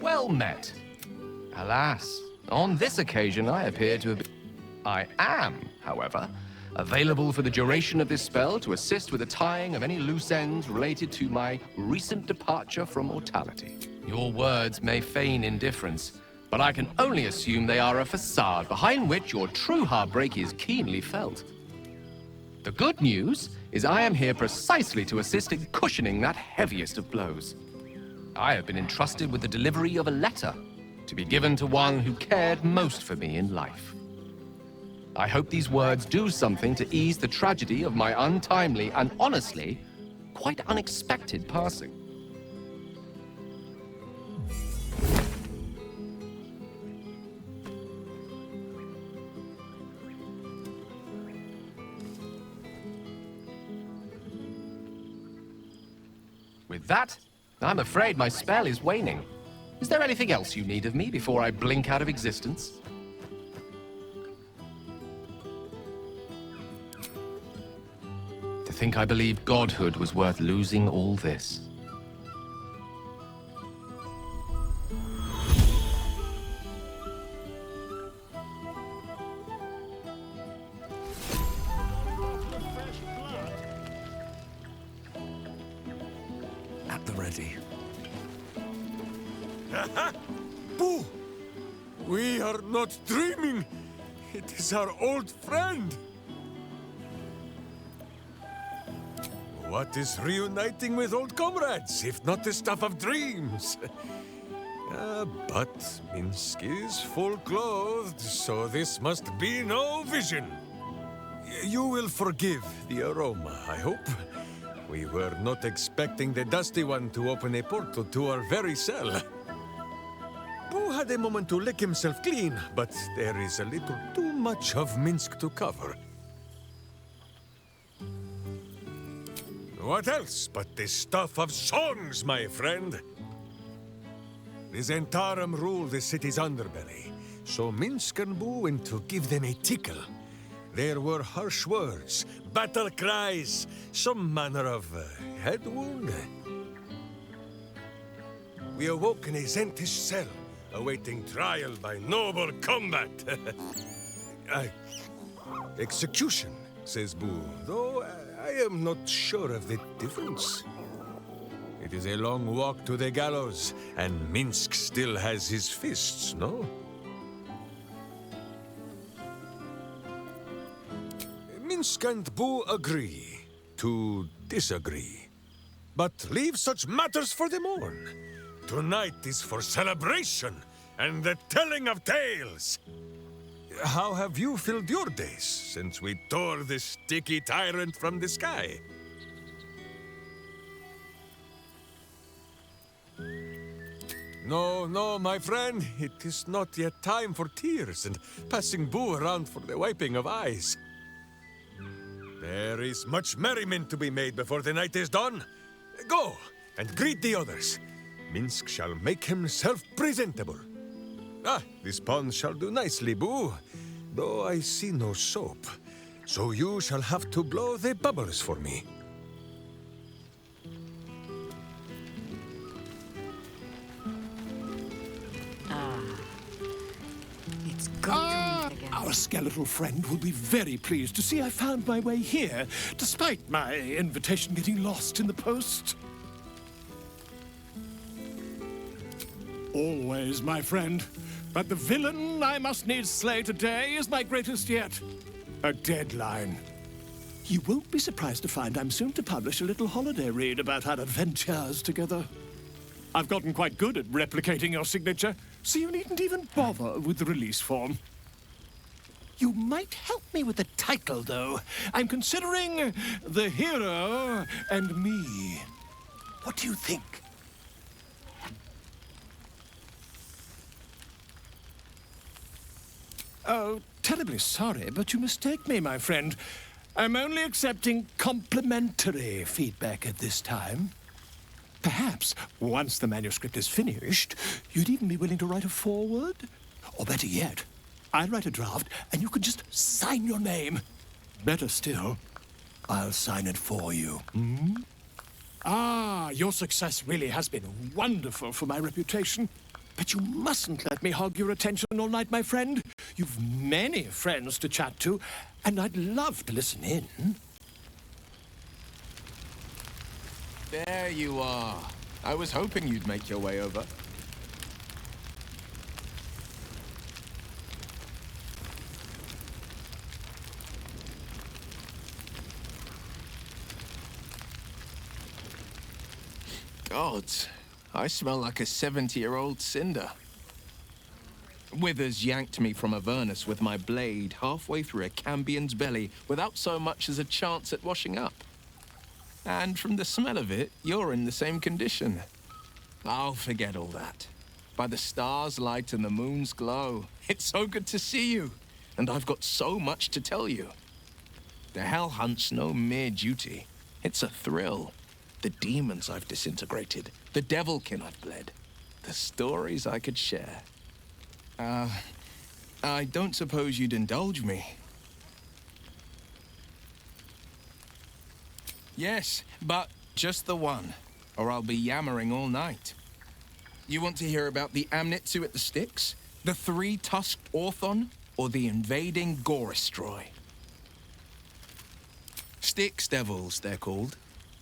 Well met. Alas, on this occasion I appear to have been... I am, however, available for the duration of this spell to assist with the tying of any loose ends related to my recent departure from mortality. Your words may feign indifference, but I can only assume they are a facade behind which your true heartbreak is keenly felt. The good news is I am here precisely to assist in cushioning that heaviest of blows. I have been entrusted with the delivery of a letter to be given to one who cared most for me in life. I hope these words do something to ease the tragedy of my untimely and honestly, quite unexpected passing. With that, I'm afraid my spell is waning. Is there anything else you need of me before I blink out of existence? To think I believed godhood was worth losing all this. At the ready. Boo! We are not dreaming! It is our old friend! What is reuniting with old comrades, if not the stuff of dreams? But Minsk is full-clothed, so this must be no vision. You will forgive the aroma, I hope. We were not expecting the Dusty One to open a portal to our very cell. Boo had a moment to lick himself clean, but there is a little too much of Minsk to cover. What else but the stuff of songs, my friend? The Zentarum rule the city's underbelly, so Minsk and Boo went to give them a tickle. There were harsh words, battle cries, some manner of head wound. We awoke in a Zentish cell, awaiting trial by noble combat. Execution, says Boo, though I am not sure of the difference. It is a long walk to the gallows, and Minsk still has his fists, no? Minsk and Boo agree to disagree. But leave such matters for the morn. Tonight is for celebration and the telling of tales. How have you filled your days since we tore the sticky tyrant from the sky? No, no, my friend. It is not yet time for tears and passing Boo around for the wiping of eyes. There is much merriment to be made before the night is done. Go and greet the others. Minsk shall make himself presentable. Ah, this pond shall do nicely, Boo. Though I see no soap. So you shall have to blow the bubbles for me. It's good to meet again. Our skeletal friend will be very pleased to see I found my way here, despite my invitation getting lost in the post. Always, my friend. But the villain I must needs slay today is my greatest yet. A deadline. You won't be surprised to find I'm soon to publish a little holiday read about our adventures together. I've gotten quite good at replicating your signature, so you needn't even bother with the release form. You might help me with the title, though. I'm considering The Hero and Me. What do you think? Oh, terribly sorry, but you mistake me, my friend. I'm only accepting complimentary feedback at this time. Perhaps, once the manuscript is finished, you'd even be willing to write a foreword? Or better yet, I'll write a draft and you can just sign your name. Better still, I'll sign it for you. Hmm? Ah, your success really has been wonderful for my reputation. But you mustn't let me hog your attention all night, my friend. You've many friends to chat to, and I'd love to listen in. There you are. I was hoping you'd make your way over. Gods, I smell like a 70-year-old cinder. Withers yanked me from Avernus with my blade halfway through a Cambion's belly without so much as a chance at washing up. And from the smell of it, you're in the same condition. I'll forget all that. By the stars' light and the moon's glow, it's so good to see you, and I've got so much to tell you. The Hell Hunt's no mere duty. It's a thrill. The demons I've disintegrated, the devilkin I've bled, the stories I could share. I don't suppose you'd indulge me. Yes, but just the one, or I'll be yammering all night. You want to hear about the Amnitsu at the Styx, the three-tusked Orthon, or the invading Goristroy? Styx devils, they're called.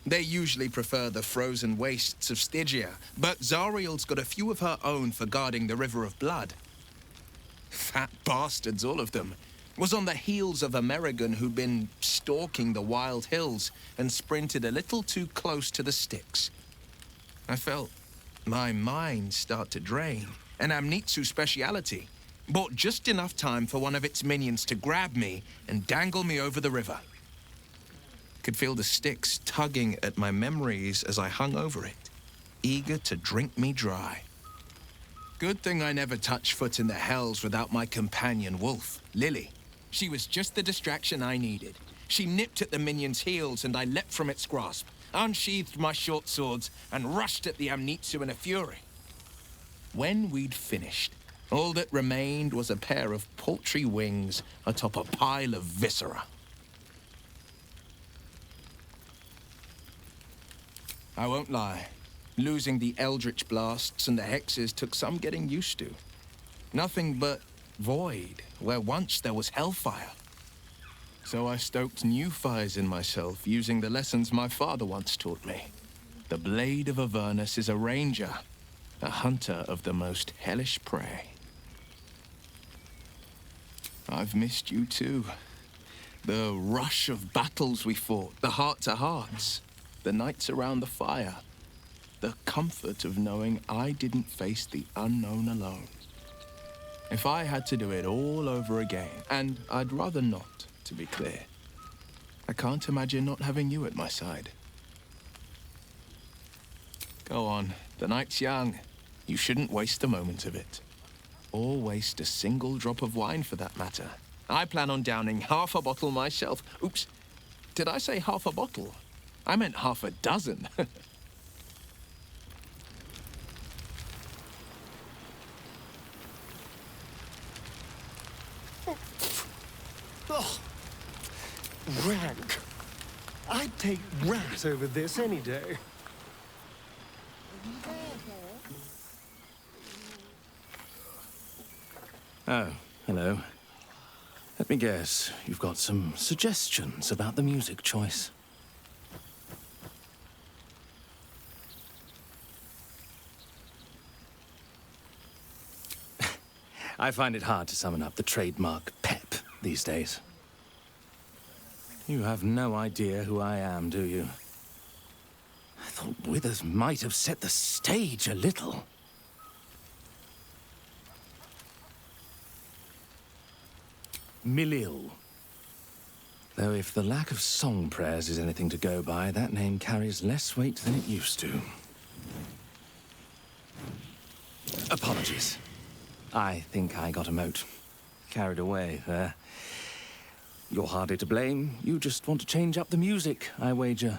They usually prefer the frozen wastes of Stygia, but Zariel's got a few of her own for guarding the River of Blood. Fat bastards, all of them. Was on the heels of Amerigan who'd been stalking the wild hills and sprinted a little too close to the Styx. I felt my mind start to drain. An Amnitsu speciality. Bought just enough time for one of its minions to grab me and dangle me over the river. Could feel the Styx tugging at my memories as I hung over it, eager to drink me dry. Good thing I never touched foot in the hells without my companion wolf, Lily. She was just the distraction I needed. She nipped at the minion's heels and I leapt from its grasp, unsheathed my short swords, and rushed at the Amnitsu in a fury. When we'd finished, all that remained was a pair of paltry wings atop a pile of viscera. I won't lie. Losing the Eldritch blasts and the hexes took some getting used to. Nothing but void, where once there was hellfire. So I stoked new fires in myself using the lessons my father once taught me. The Blade of Avernus is a ranger, a hunter of the most hellish prey. I've missed you too. The rush of battles we fought, the heart-to-hearts. The nights around the fire, the comfort of knowing I didn't face the unknown alone. If I had to do it all over again, and I'd rather not, to be clear, I can't imagine not having you at my side. Go on, the night's young. You shouldn't waste a moment of it. Or waste a single drop of wine for that matter. I plan on downing half a bottle myself. Oops, did I say half a bottle? I meant half a dozen. Oh, rank. I'd take rat over this any day. Oh, hello. Let me guess, you've got some suggestions about the music choice. I find it hard to summon up the trademark pep these days. You have no idea who I am, do you? I thought Withers might have set the stage a little. Milil. Though if the lack of song prayers is anything to go by, that name carries less weight than it used to. Apologies. I think I got a mote. Carried away there. You're hardly to blame. You just want to change up the music, I wager.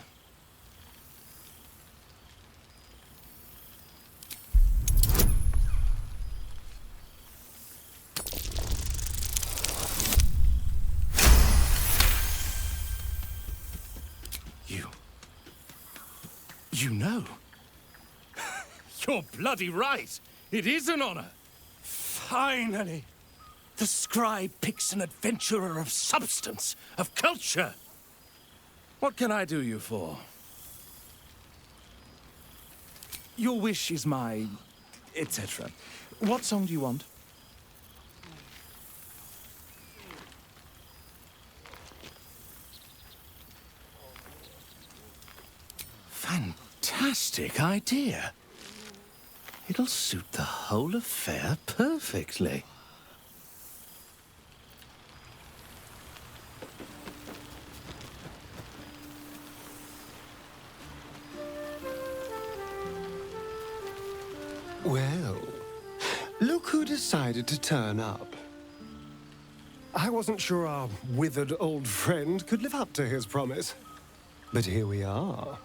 You know? You're bloody right. It is an honor. Finally! The scribe picks an adventurer of substance, of culture. What can I do you for? Your wish is my... etc. What song do you want? Fantastic idea. It'll suit the whole affair perfectly. Well, look who decided to turn up. I wasn't sure our withered old friend could live up to his promise. But here we are.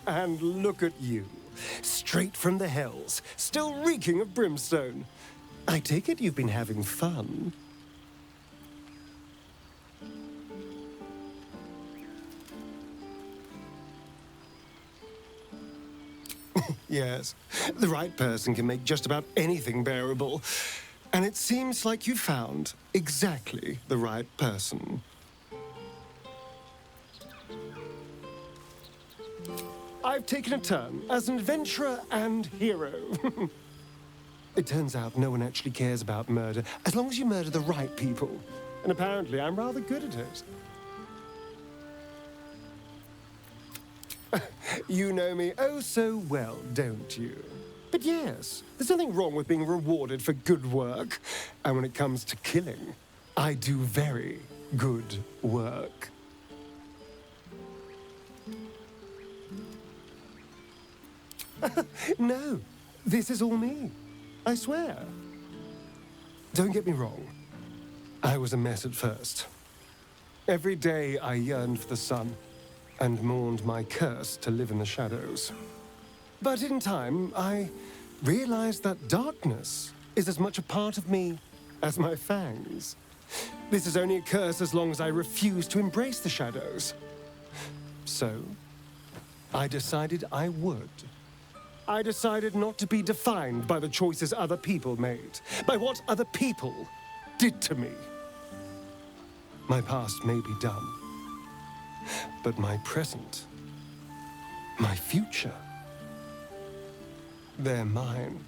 And look at you, straight from the hells, still reeking of brimstone. I take it you've been having fun. Yes, the right person can make just about anything bearable. And it seems like you found exactly the right person. I've taken a turn as an adventurer and hero. It turns out no one actually cares about murder as long as you murder the right people. And apparently I'm rather good at it. You know me oh so well, don't you? But yes, there's nothing wrong with being rewarded for good work. And when it comes to killing, I do very good work. No, this is all me. I swear. Don't get me wrong. I was a mess at first. Every day I yearned for the sun and mourned my curse to live in the shadows. But in time, I realized that darkness is as much a part of me as my fangs. This is only a curse as long as I refuse to embrace the shadows. So, I decided I would. I decided not to be defined by the choices other people made, by what other people did to me. My past may be done, but my present, my future, they're mine.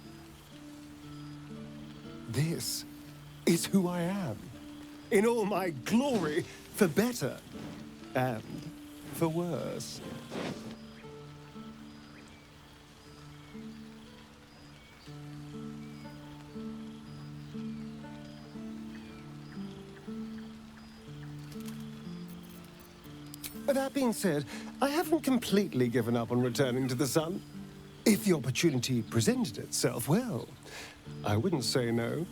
This is who I am, in all my glory, for better and for worse. But that being said, I haven't completely given up on returning to the sun. If the opportunity presented itself, well, I wouldn't say no.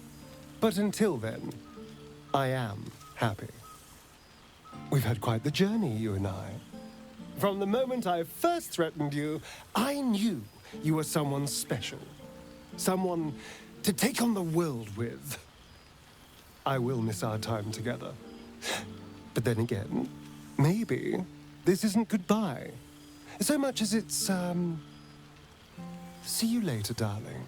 But until then, I am happy. We've had quite the journey, you and I. From the moment I first threatened you, I knew you were someone special. Someone to take on the world with. I will miss our time together. But then again, maybe this isn't goodbye. So much as it's, see you later, darling.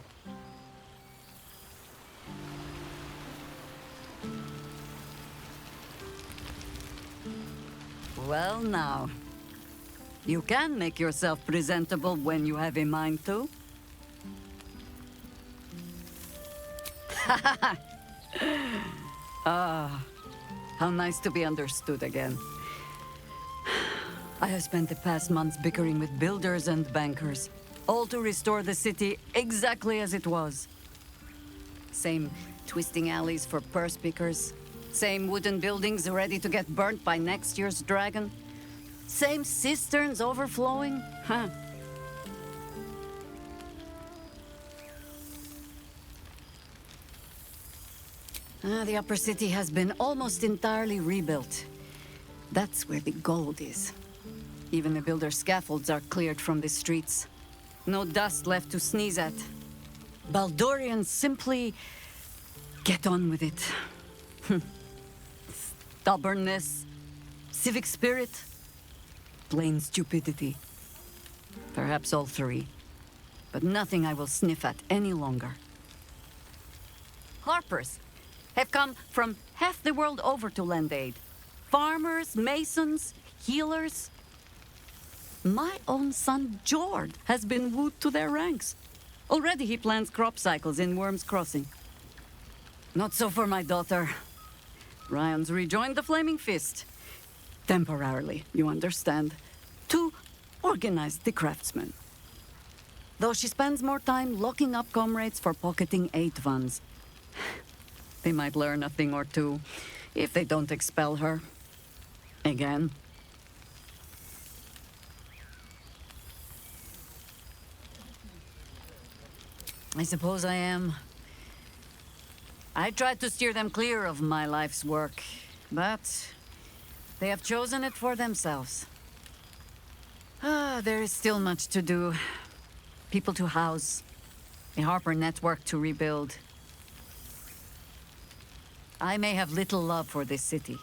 Well, now. You can make yourself presentable when you have a mind to. Ah, how nice to be understood again. I have spent the past months bickering with builders and bankers, all to restore the city exactly as it was. Same twisting alleys for purse pickers, same wooden buildings ready to get burnt by next year's dragon, same cisterns overflowing, huh? The upper city has been almost entirely rebuilt. That's where the gold is. Even the builder scaffolds are cleared from the streets. No dust left to sneeze at. Baldurians simply get on with it. Stubbornness, civic spirit, plain stupidity. Perhaps all three. But nothing I will sniff at any longer. Harpers have come from half the world over to lend aid. Farmers, masons, healers. My own son, Jord, has been wooed to their ranks. Already he plans crop cycles in Worm's Crossing. Not so for my daughter. Ryan's rejoined the Flaming Fist. Temporarily, you understand. To organize the craftsmen. Though she spends more time locking up comrades for pocketing aid funds. They might learn a thing or two if they don't expel her. Again. I suppose I am. I tried to steer them clear of my life's work, but they have chosen it for themselves. There is still much to do. People to house, a Harper network to rebuild. I may have little love for this city,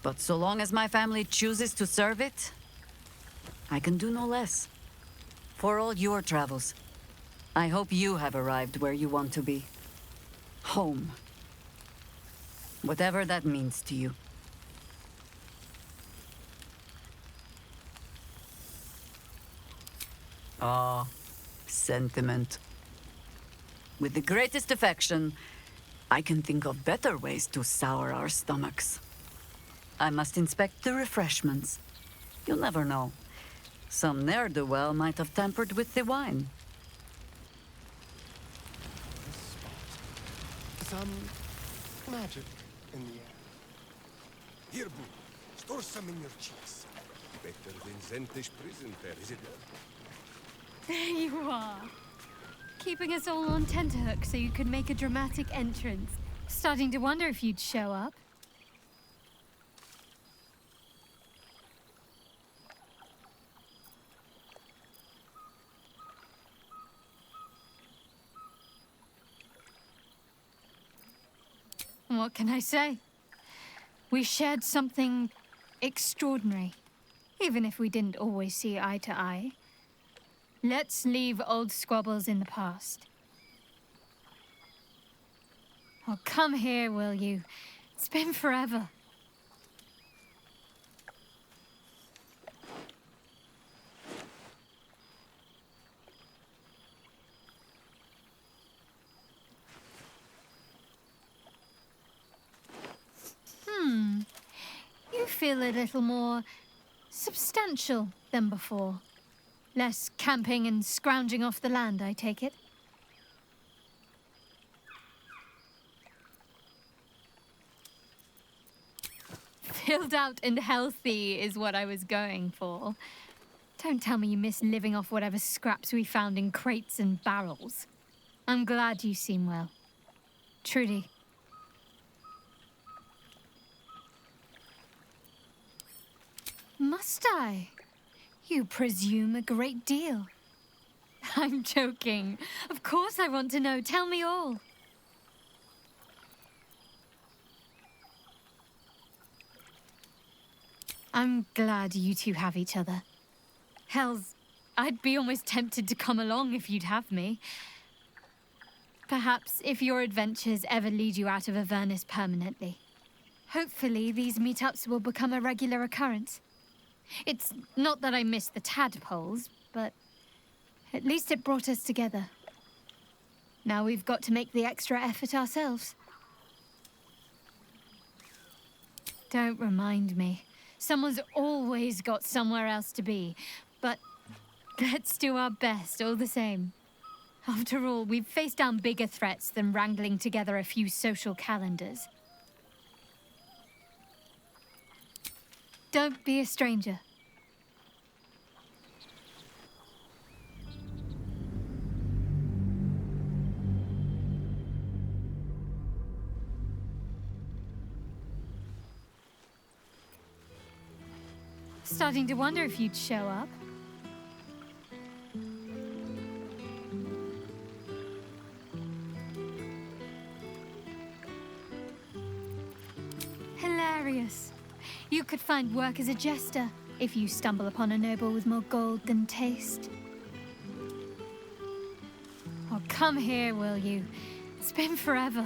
but so long as my family chooses to serve it, I can do no less. For all your travels, I hope you have arrived where you want to be. Home. Whatever that means to you. Ah, sentiment. With the greatest affection, I can think of better ways to sour our stomachs. I must inspect the refreshments. You'll never know. Some ne'er-do-well might have tampered with the wine. Some magic in the air. Here, Boo. Store some in your cheeks. Better than Zentish prison fare, is it not? There you are. Keeping us all on tenterhooks so you could make a dramatic entrance. Starting to wonder if you'd show up. What can I say? We shared something extraordinary, even if we didn't always see eye to eye. Let's leave old squabbles in the past. Oh, come here, will you? It's been forever. You feel a little more substantial than before. Less camping and scrounging off the land, I take it? Filled out and healthy is what I was going for. Don't tell me you miss living off whatever scraps we found in crates and barrels. I'm glad you seem well. Trudy. Must I? You presume a great deal. I'm joking. Of course I want to know. Tell me all. I'm glad you two have each other. Hells, I'd be almost tempted to come along if you'd have me. Perhaps if your adventures ever lead you out of Avernus permanently. Hopefully these meetups will become a regular occurrence. It's not that I miss the tadpoles, but at least it brought us together. Now we've got to make the extra effort ourselves. Don't remind me. Someone's always got somewhere else to be, but let's do our best all the same. After all, we've faced down bigger threats than wrangling together a few social calendars. Don't be a stranger. Starting to wonder if you'd show up. Hilarious. You could find work as a jester if you stumble upon a noble with more gold than taste. Oh, come here, will you? It's been forever.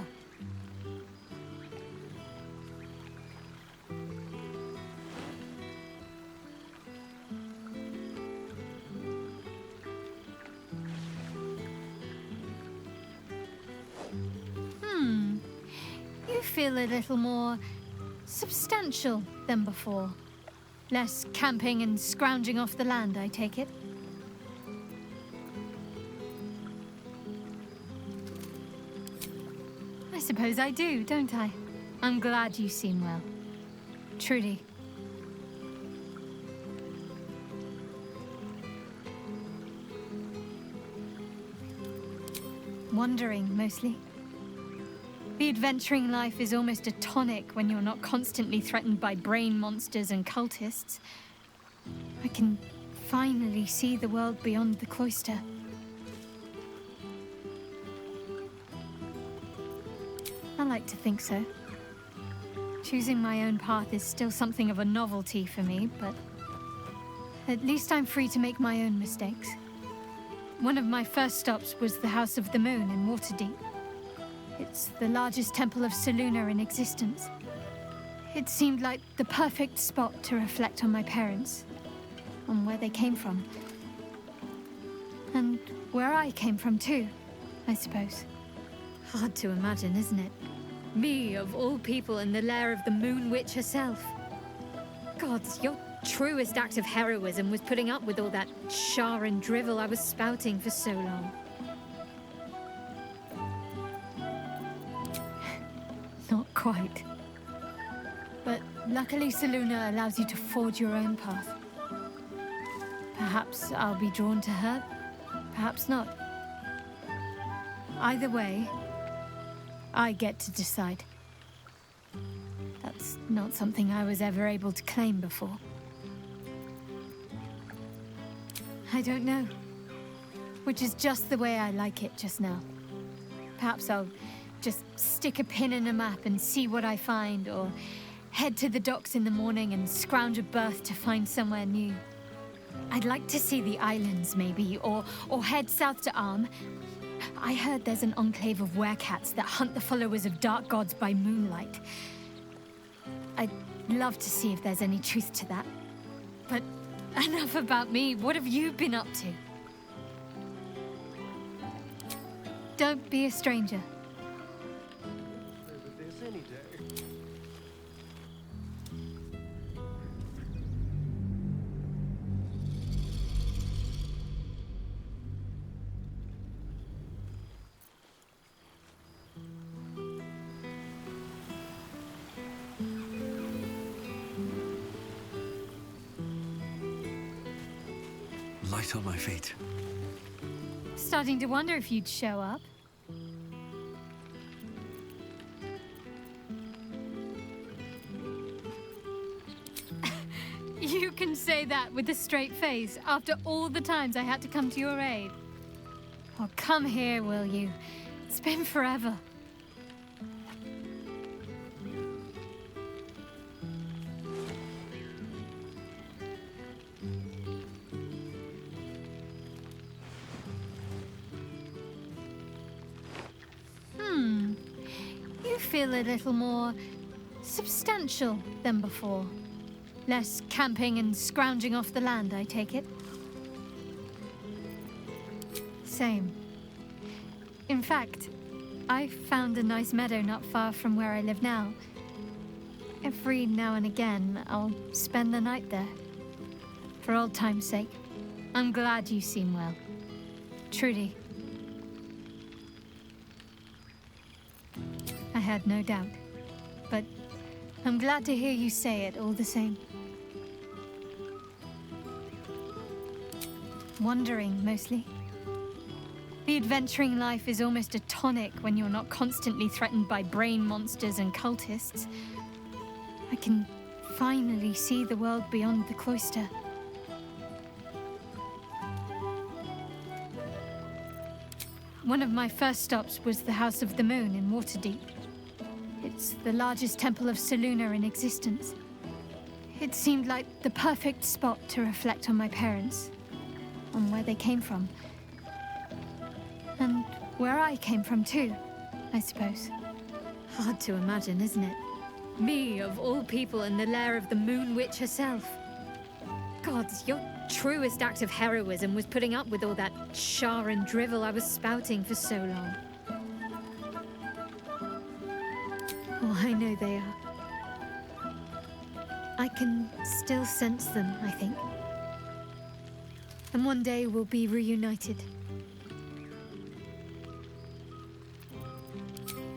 You feel a little more substantial than before. Less camping and scrounging off the land, I take it? I suppose I do, don't I? I'm glad you seem well. Trudy. Wandering, mostly. The adventuring life is almost a tonic when you're not constantly threatened by brain monsters and cultists. I can finally see the world beyond the cloister. I like to think so. Choosing my own path is still something of a novelty for me, but at least I'm free to make my own mistakes. One of my first stops was the House of the Moon in Waterdeep. It's the largest temple of Selûne in existence. It seemed like the perfect spot to reflect on my parents, on where they came from. And where I came from too, I suppose. Hard to imagine, isn't it? Me, of all people, in the lair of the Moon Witch herself. Gods, your truest act of heroism was putting up with all that char and drivel I was spouting for so long. Not quite. But luckily Selûne allows you to forge your own path. Perhaps I'll be drawn to her, perhaps not. Either way, I get to decide. That's not something I was ever able to claim before. I don't know. Which is just the way I like it just now. Perhaps I'll just stick a pin in a map and see what I find, or head to the docks in the morning and scrounge a berth to find somewhere new. I'd like to see the islands, maybe, or head south to Arm. I heard there's an enclave of werecats that hunt the followers of dark gods by moonlight. I'd love to see if there's any truth to that. But enough about me. What have you been up to? Don't be a stranger. Light on my feet. Starting to wonder if you'd show up. You can say that with a straight face after all the times I had to come to your aid. Oh, come here, will you? It's been forever. You feel a little more substantial than before. Less camping and scrounging off the land, I take it? Same. In fact, I found a nice meadow not far from where I live now. Every now and again, I'll spend the night there. For old time's sake. I'm glad you seem well. Trudy. I had no doubt. But I'm glad to hear you say it all the same. Wandering, mostly. The adventuring life is almost a tonic when you're not constantly threatened by brain monsters and cultists. I can finally see the world beyond the cloister. One of my first stops was the House of the Moon in Waterdeep. It's the largest temple of Selûne in existence. It seemed like the perfect spot to reflect on my parents, on where they came from. And where I came from too, I suppose. Hard to imagine, isn't it? Me, of all people, in the lair of the Moon Witch herself. Gods, your truest act of heroism was putting up with all that char and drivel I was spouting for so long. Oh, I know they are. I can still sense them, I think. And one day we'll be reunited.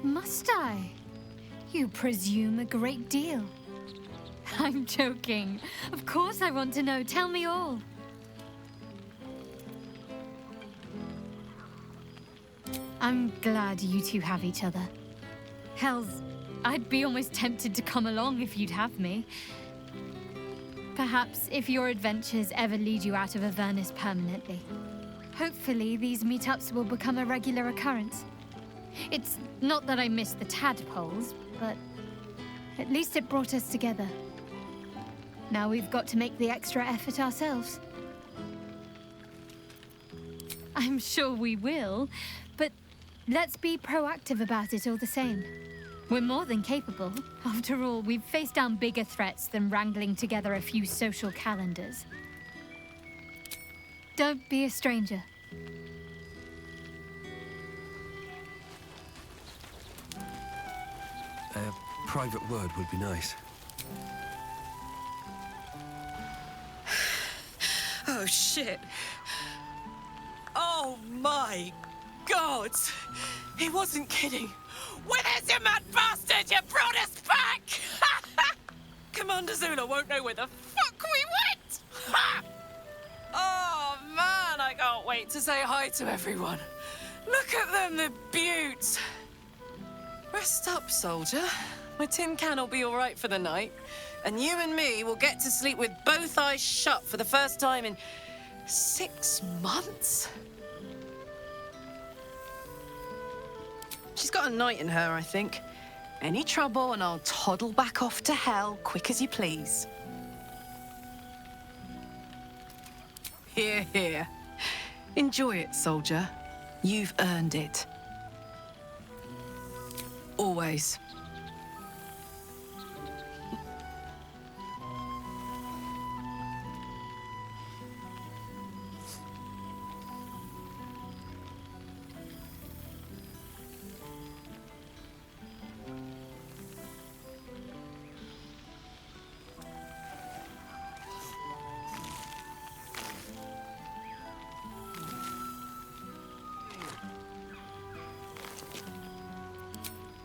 Must I? You presume a great deal. I'm joking. Of course I want to know. Tell me all. I'm glad you two have each other. Hells, I'd be almost tempted to come along if you'd have me. Perhaps if your adventures ever lead you out of Avernus permanently. Hopefully these meetups will become a regular occurrence. It's not that I miss the tadpoles, but at least it brought us together. Now we've got to make the extra effort ourselves. I'm sure we will, but let's be proactive about it all the same. We're more than capable. After all, we've faced down bigger threats than wrangling together a few social calendars. Don't be a stranger. A private word would be nice. Oh, shit. Oh, my God. He wasn't kidding. Where's you mad bastard? You brought us back! Commander Zula won't know where the fuck we went! Ha! Oh, man, I can't wait to say hi to everyone. Look at them, the beauts. Rest up, soldier. My tin can will be all right for the night. And you and me will get to sleep with both eyes shut for the first time in 6 months. She's got a night in her, I think. Any trouble and I'll toddle back off to hell quick as you please. Here, here. Enjoy it, soldier. You've earned it. Always.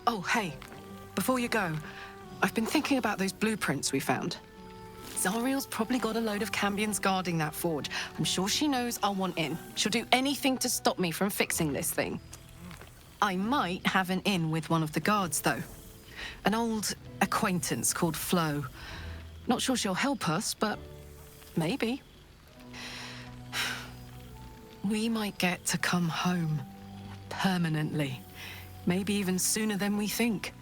Oh, hey, before you go, I've been thinking about those blueprints we found. Zariel's probably got a load of Cambions guarding that forge. I'm sure she knows I'll want in. She'll do anything to stop me from fixing this thing. I might have an in with one of the guards, though. An old acquaintance called Flo. Not sure she'll help us, but maybe. We might get to come home. Permanently. Maybe even sooner than we think.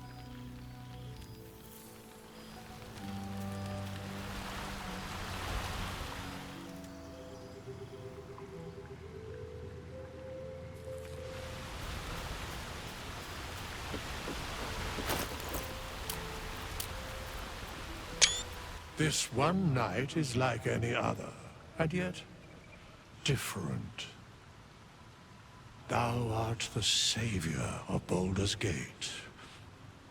This one night is like any other, and yet different. Thou art the savior of Baldur's Gate,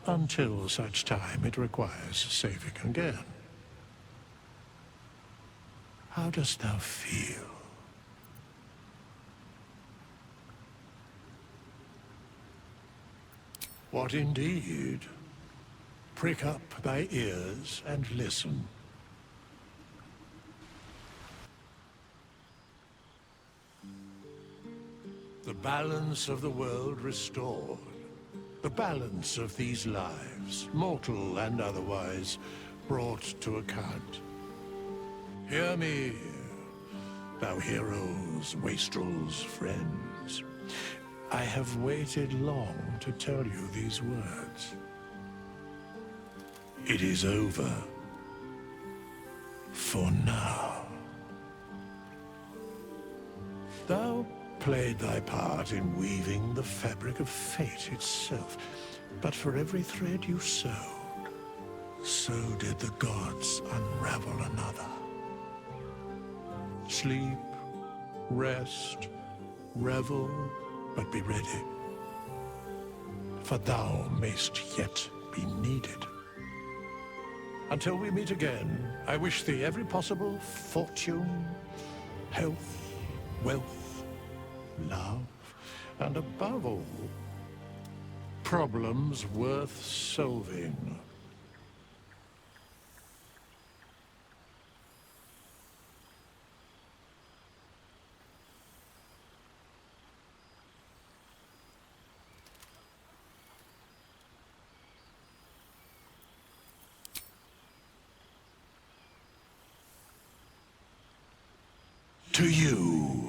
until such time it requires saving again. How dost thou feel? What indeed? Prick up thy ears and listen. The balance of the world restored. The balance of these lives, mortal and otherwise, brought to account. Hear me, thou heroes, wastrels, friends. I have waited long to tell you these words. It is over. For now. Thou played thy part in weaving the fabric of fate itself, but for every thread you sewed, so did the gods unravel another. Sleep, rest, revel, but be ready, for thou mayst yet be needed. Until we meet again, I wish thee every possible fortune, health, wealth, love, and above all, problems worth solving. To you.